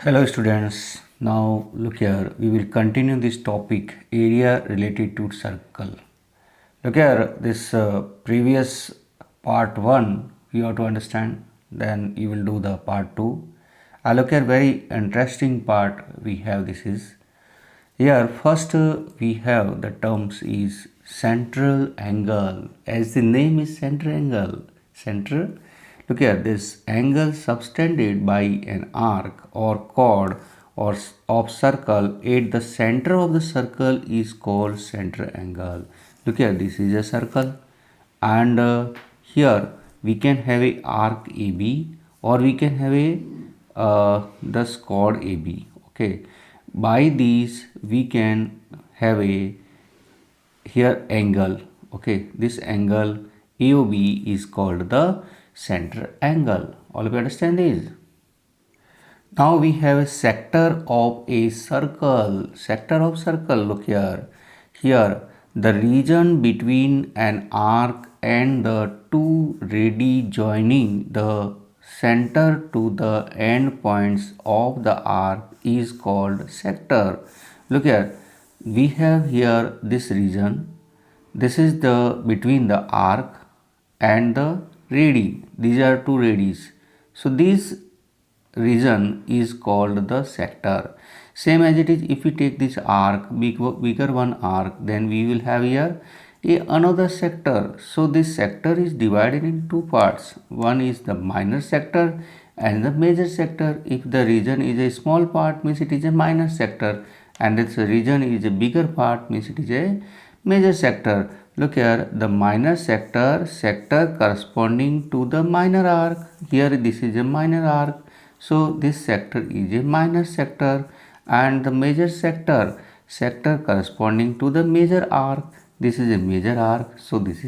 Hello students, now look here, we will continue this topic area related to circle. Look here, this previous part 1 you have to understand, then you will do the part 2. Look here, very interesting part we have. This is here first we have the terms is central angle, as the name is central angle. Central, look here, this angle subtended by an arc or chord or of circle at the center of the circle is called central angle. Look here, this is a circle, and here we can have a arc AB, or we can have a the chord AB. Okay, by these we can have a here angle. Okay, this angle AOB is called the center angle. All of you understand this? Now we have a sector of a circle. Sector of circle, look here. Here the region between an arc and the two radii joining the center to the end points of the arc is called sector. Look here, we have here this region. This is the between the arc and the radii. These are two radii. So this region is called the sector. Same as it is, if we take this arc, bigger one arc, then we will have here another sector. So this sector is divided in two parts. One is the minor sector and the major sector. If the region is a small part, means it is a minor sector, and this region is a bigger part, means it is a major sector. Look here, the minor sector corresponding to the minor arc. Here this is a minor arc, so this sector is a minor sector, and the major sector corresponding to the major arc. This is a major arc, so this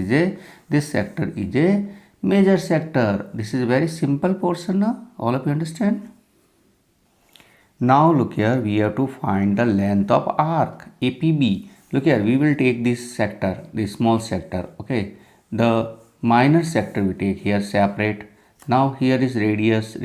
sector is a major sector. This is a very simple portion now. All of you understand? Now look here, we have to find the length of arc APB. Look here, we will take this sector, this small sector. Okay, the minor sector we take here separate. Now here is radius,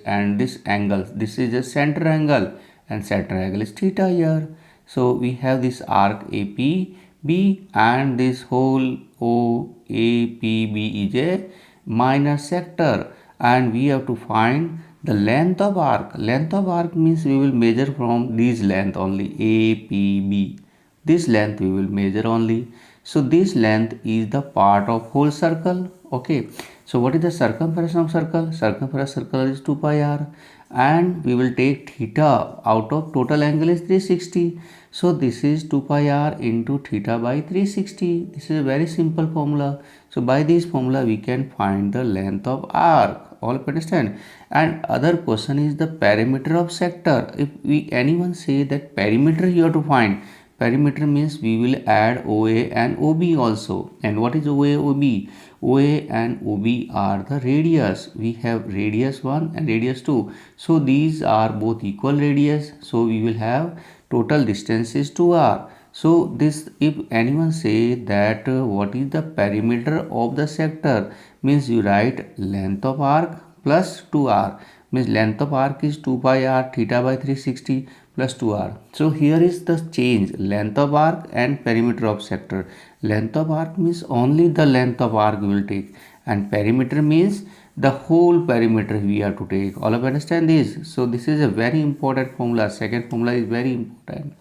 and this angle. This is a center angle, and center angle is theta here. So we have this arc APB, and this whole OAPB is a minor sector, and we have to find the length of arc. Length of arc means we will measure from this length only, APB. This length we will measure only. So this length is the part of whole circle. Okay, so what is the circumference of circle? Circumference of circle is 2 pi r, and we will take theta out of total angle is 360. So this is 2 pi r into theta by 360. This is a very simple formula. So by this formula we can find the length of arc. All of you understand? And other question is the perimeter of sector. If anyone say that perimeter you have to find, perimeter means we will add OA and OB also. And what is OA, OB? OA and OB are the radius. We have radius 1 and radius 2. So these are both equal radius. So we will have total distance is 2r. So this, if anyone say that what is the perimeter of the sector, means you write length of arc plus 2r, means length of arc is 2 pi r theta by 360 plus 2r. So here is the change, length of arc and perimeter of sector. Length of arc means only the length of arc we will take, and perimeter means the whole perimeter we have to take. All of you understand this? So this is a very important formula. Second formula is very important.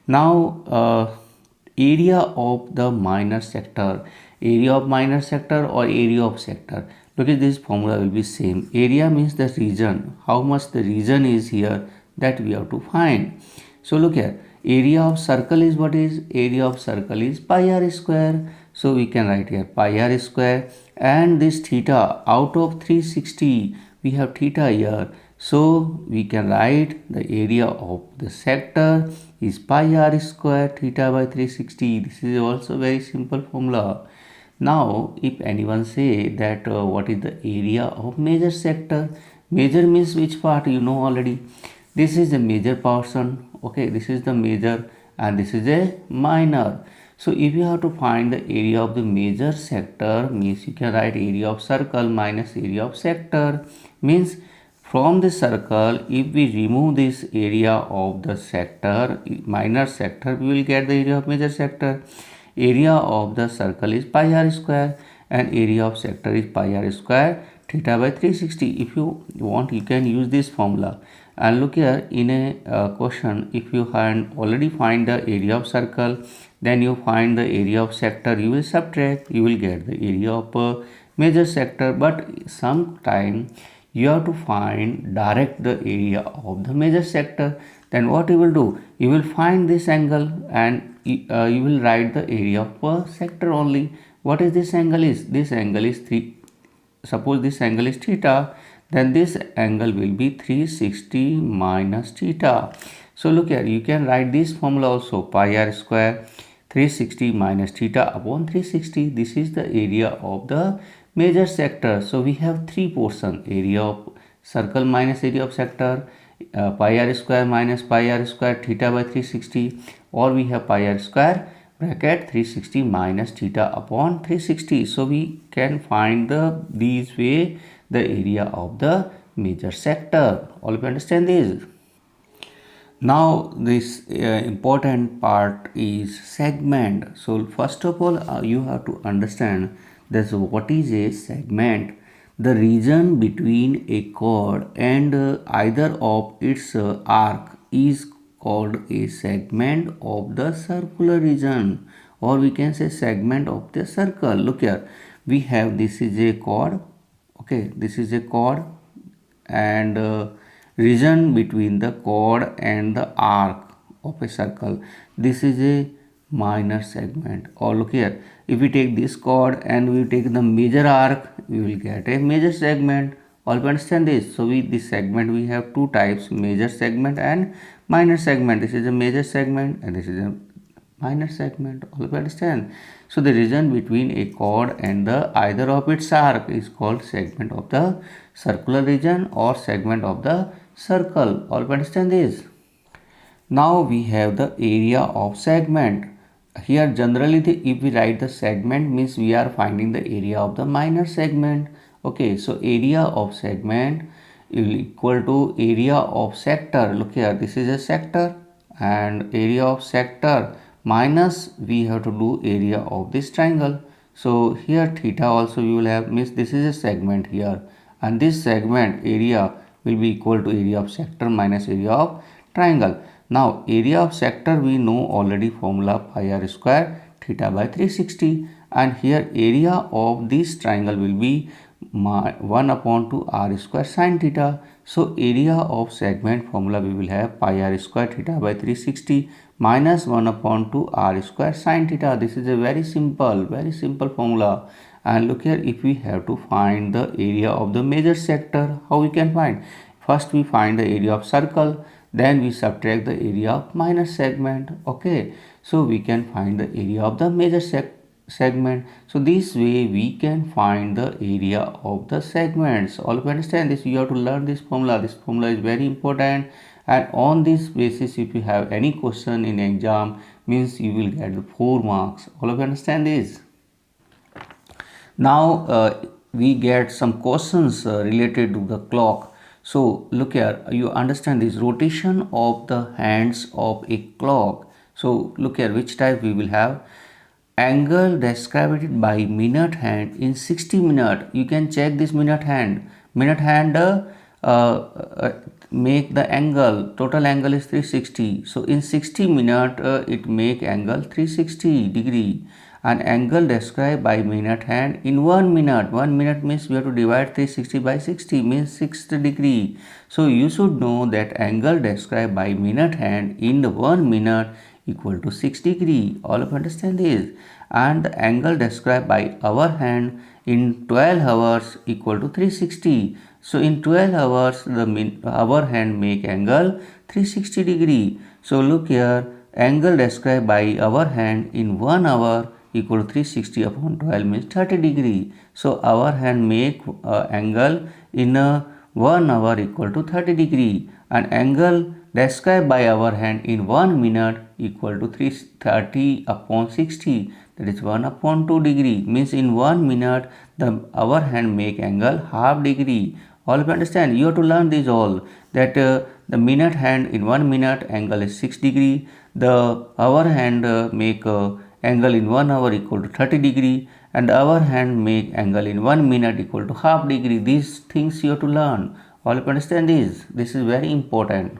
Now area of the minor sector, area of minor sector or area of sector. Look at this formula will be same. Area means the region, how much the region is here, that we have to find. So look here, area of circle is what is? Area of circle is pi r square. So we can write here pi r square, and this theta out of 360, we have theta here. So we can write the area of the sector is pi r square theta by 360. This is also very simple formula. Now if anyone say that what is the area of major sector? Major means which part, you know already. This is a major portion. Okay, this is the major and this is a minor. So if you have to find the area of the major sector, means you can write area of circle minus area of sector, means from this circle, if we remove this area of the sector, minor sector, we will get the area of major sector. Area of the circle is pi r square and area of sector is pi r square theta by 360. If you want, you can use this formula. And look here, in a question, if you already find the area of circle, then you find the area of sector, you will subtract, you will get the area of major sector. But sometime you have to find direct the area of the major sector. Then what you will do, you will find this angle and you will write the area of a sector only. What is this angle is? This angle is 3. Suppose this angle is theta, then this angle will be 360 minus theta. So look here, you can write this formula also, pi r square 360 minus theta upon 360. This is the area of the major sector. So we have three portions: area of circle minus area of sector, pi r square minus pi r square theta by 360, or we have pi r square bracket 360 minus theta upon 360. So we can find these way the area of the major sector. All of you understand this? Now this important part is segment. So first of all, you have to understand this, what is a segment. The region between a chord and either of its arc is called a segment of the circular region, or we can say segment of the circle. Look here, we have, this is a chord, okay, this is a chord, and region between the chord and the arc of a circle, this is a minor segment. Or look here, if we take this chord and we take the major arc, we will get a major segment. All you understand this? So this segment, we have two types, major segment and minor segment. This is a major segment and this is a minor segment. All you understand? So the region between a chord and the either of its arc is called segment of the circular region or segment of the circle. All you understand this? Now we have the area of segment. Here generally if we write the segment, means we are finding the area of the minor segment. Okay, so area of segment is equal to area of sector. Look here, this is a sector, and area of sector minus we have to do area of this triangle. So here theta also we will have, means this is a segment here, and this segment area will be equal to area of sector minus area of triangle. Now area of sector, we know already formula pi r square theta by 360, and here area of this triangle will be 1 upon 2 r square sin theta. So area of segment formula we will have pi r square theta by 360 minus 1 upon 2 r square sin theta. This is a very simple formula. And look here, if we have to find the area of the major sector, how we can find? First we find the area of circle, then we subtract the area of minor segment. Okay, so we can find the area of the major segment. So this way we can find the area of the segments. All of you understand this? You have to learn this formula. This formula is very important, and on this basis if you have any question in exam, means you will get the 4 marks. All of you understand this? Now we get some questions related to the clock. So look here, you understand this rotation of the hands of a clock. So look here, which type we will have? Angle described by minute hand in 60 minutes. You can check this minute hand. Minute hand make the angle, total angle is 360. So in 60 minutes it make angle 360 degree. An angle described by minute hand in 1 minute. 1 minute means we have to divide 360 by 60, means 60 degree. So you should know that angle described by minute hand in 1 minute equal to 6 degree. All of you understand this? And the angle described by hour hand in 12 hours equal to 360. So in 12 hours the hour hand make angle 360 degree. So look here, angle described by hour hand in 1 hour equal to 360 upon 12 means 30 degree. So our hand make angle in 1 hour equal to 30 degree, and angle described by our hand in 1 minute equal to 330 upon 60, that is 1 upon 2 degree, means in 1 minute the our hand make angle half degree. All of you understand? You have to learn these all. That the minute hand in 1 minute angle is 6 degree. The hour hand make angle in 1 hour equal to 30 degree, and hour hand make angle in 1 minute equal to half degree. These things you have to learn. All of you understand this? This is very important.